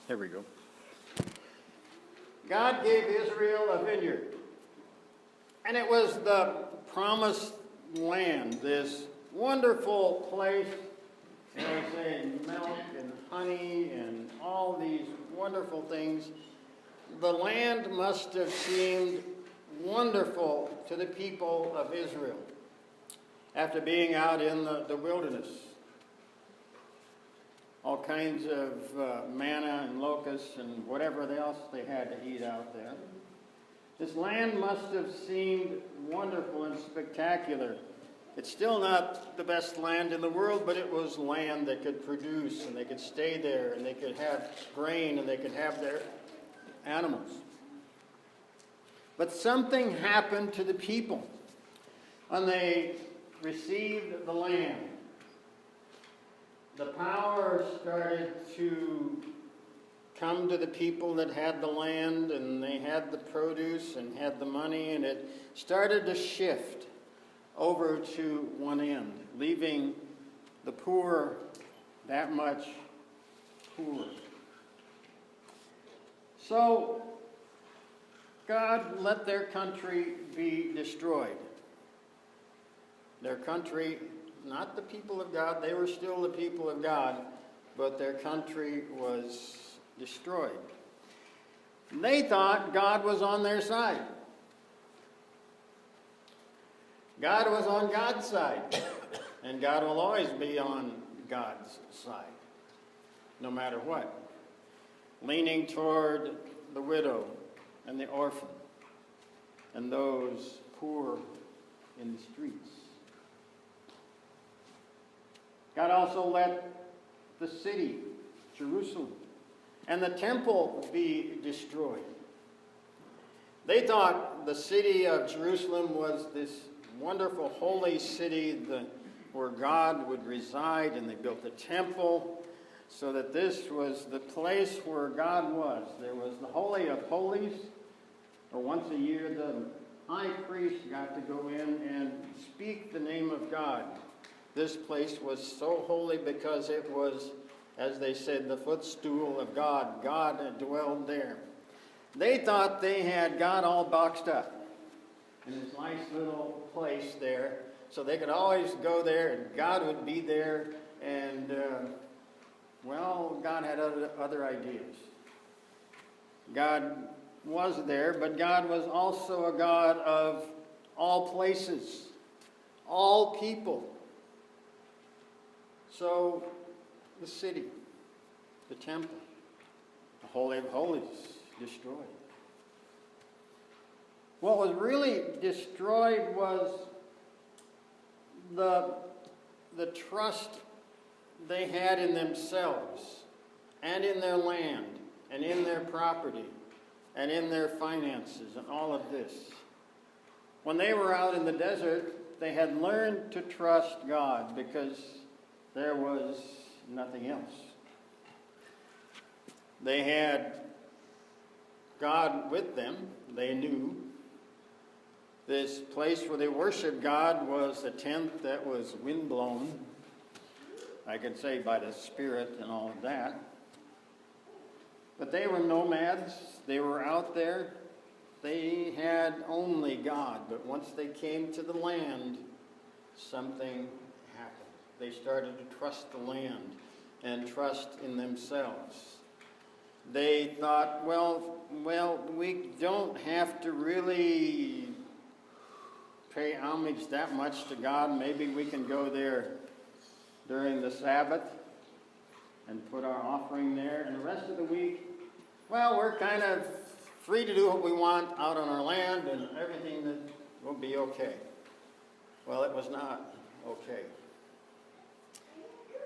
There we go. God gave Israel a vineyard. And it was the promised land, this wonderful place, as I say, milk and honey and all these wonderful things. The land must have seemed wonderful to the people of Israel after being out in the wilderness. All kinds of manna and locusts and whatever else they had to eat out there. This land must have seemed wonderful and spectacular. It's still not the best land in the world, but it was land that could produce, and they could stay there, and they could have grain, and they could have their animals. But something happened to the people when they received the land. The power started to come to the people that had the land, and they had the produce and had the money, and it started to shift over to one end, leaving the poor that much poorer. So God let their country be destroyed. Their country, not the people of God, they were still the people of God, but their country was destroyed. They thought God was on their side. God was on God's side, and God will always be on God's side, no matter what. Leaning toward the widow and the orphan and those poor in the streets. God also let the city, Jerusalem, and the temple be destroyed. They thought the city of Jerusalem was this wonderful holy city where God would reside, and they built the temple so that this was the place where God was. There was the Holy of Holies, where once a year the high priest got to go in and speak the name of God. This place was so holy because it was, as they said, the footstool of God. God had dwelled there. They thought they had God all boxed up in this nice little place there, so they could always go there and God would be there, and God had other ideas. God was there, but God was also a God of all places, all people. So the city, the temple, the Holy of Holies, destroyed. What was really destroyed was the trust they had in themselves and in their land and in their property and in their finances and all of this. When they were out in the desert, they had learned to trust God because there was nothing else. They had God with them. They knew this place where they worshiped God was a tent that was windblown, I could say, by the Spirit and all of that. But they were nomads. They were out there. They had only God. But once they came to the land, something happened. They started to trust the land and trust in themselves. They thought, well, we don't have to really pay homage that much to God. Maybe we can go there during the Sabbath and put our offering there. And the rest of the week, we're kind of free to do what we want out on our land, and everything that will be okay. Well, it was not okay.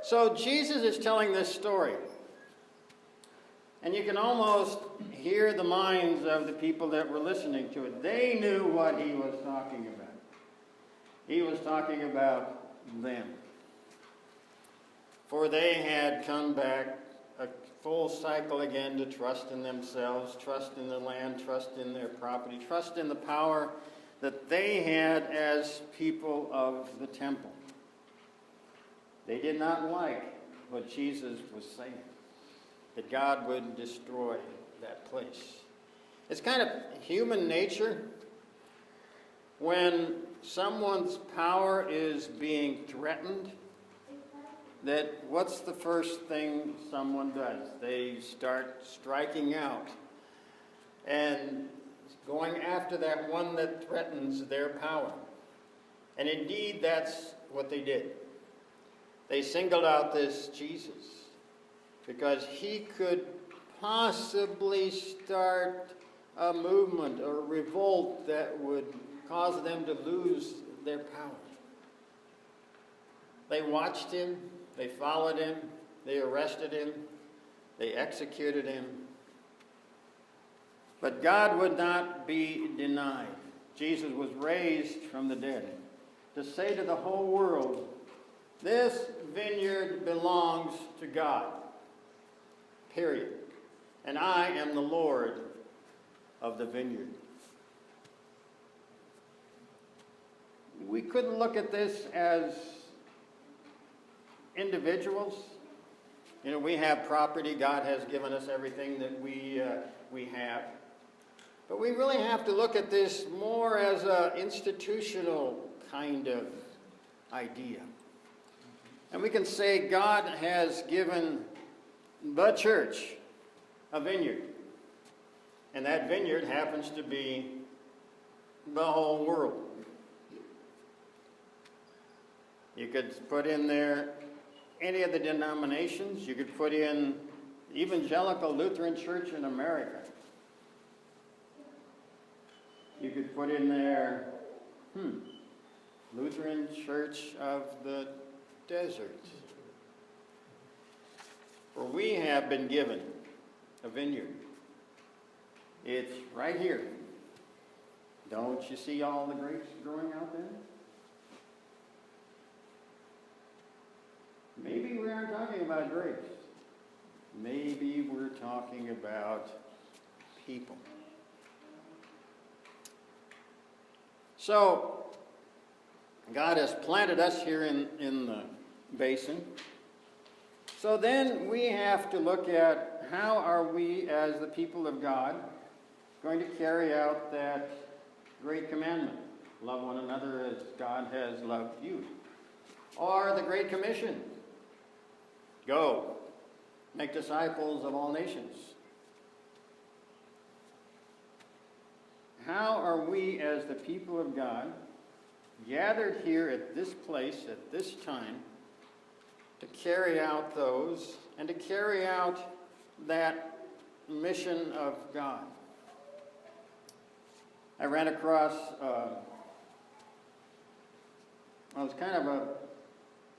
So Jesus is telling this story. And you can almost hear the minds of the people that were listening to it. They knew what he was talking about. He was talking about them. For they had come back a full cycle again to trust in themselves, trust in the land, trust in their property, trust in the power that they had as people of the temple. They did not like what Jesus was saying. that God would destroy that place. It's kind of human nature when someone's power is being threatened, that what's the first thing someone does? They start striking out and going after that one that threatens their power. And indeed, that's what they did. They singled out this Jesus because he could possibly start a movement or a revolt that would cause them to lose their power. They watched him, they followed him, they arrested him, they executed him. But God would not be denied. Jesus was raised from the dead to say to the whole world, this vineyard belongs to God, period. And I am the Lord of the vineyard. We couldn't look at this as individuals. You know, we have property. God has given us everything that we have. But we really have to look at this more as an institutional kind of idea. And we can say God has given the church a vineyard. And that vineyard happens to be the whole world. You could put in there any of the denominations. You could put in Evangelical Lutheran Church in America. You could put in there, Lutheran Church of the Desert. For we have been given a vineyard. It's right here. Don't you see all the grapes growing out there? Maybe we aren't talking about grapes. Maybe we're talking about people. So, God has planted us here in the basin. So then we have to look at how are we as the people of God going to carry out that great commandment. Love one another as God has loved you. Or the Great Commission. Go, make disciples of all nations. How are we as the people of God gathered here at this place, at this time, to carry out those and to carry out that mission of God? I ran across, well, it was kind of a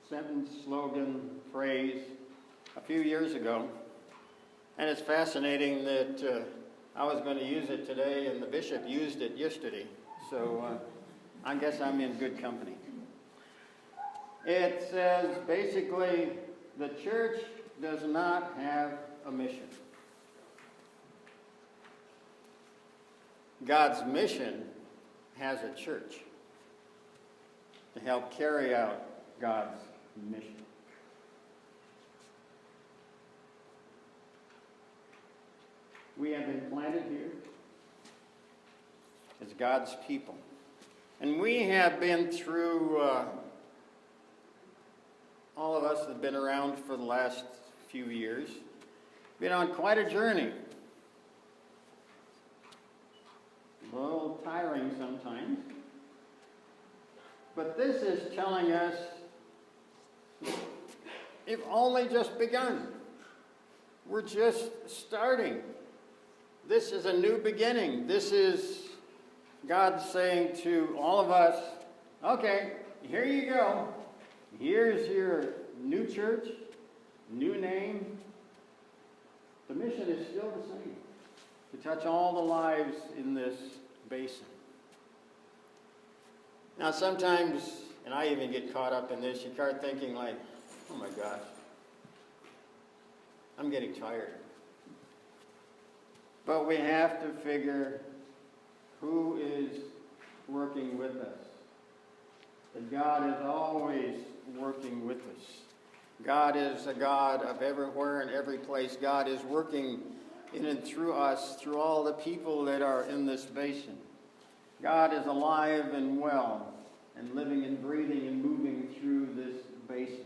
sentence, slogan, phrase a few years ago. And it's fascinating that I was going to use it today and the bishop used it yesterday. So I guess I'm in good company. It says basically, the church does not have a mission. God's mission has a church to help carry out God's mission. We have been planted here as God's people. And we have been through, all of us have been around for the last few years, been on quite a journey. A little tiring sometimes. But this is telling us, you've only just begun. We're just starting. This is a new beginning. This is God saying to all of us, okay, here you go. Here's your new church, new name. The mission is still the same, to touch all the lives in this basin. Now sometimes, and I even get caught up in this, you start thinking like, oh my gosh, I'm getting tired. But we have to figure who is working with us. That God is always working with us. God is a God of everywhere and every place. God is working in and through us, through all the people that are in this basin. God is alive and well and living and breathing and moving through this basin.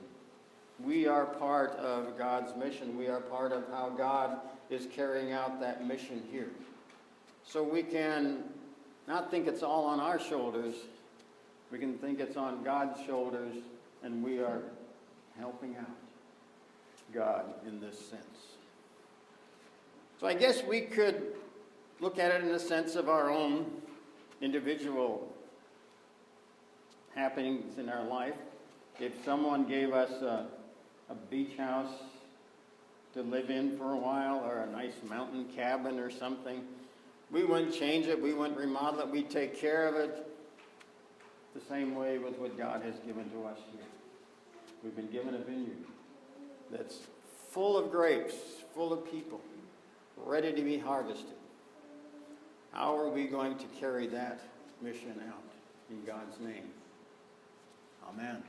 We are part of God's mission. We are part of how God is carrying out that mission here. So we can not think it's all on our shoulders. We can think it's on God's shoulders, and we are helping out God in this sense. So I guess we could look at it in the sense of our own individual happenings in our life. If someone gave us a beach house to live in for a while, or a nice mountain cabin or something, we wouldn't change it, we wouldn't remodel it, we'd take care of it the same way with what God has given to us here. We've been given a vineyard that's full of grapes, full of people, ready to be harvested. How are we going to carry that mission out in God's name? Amen.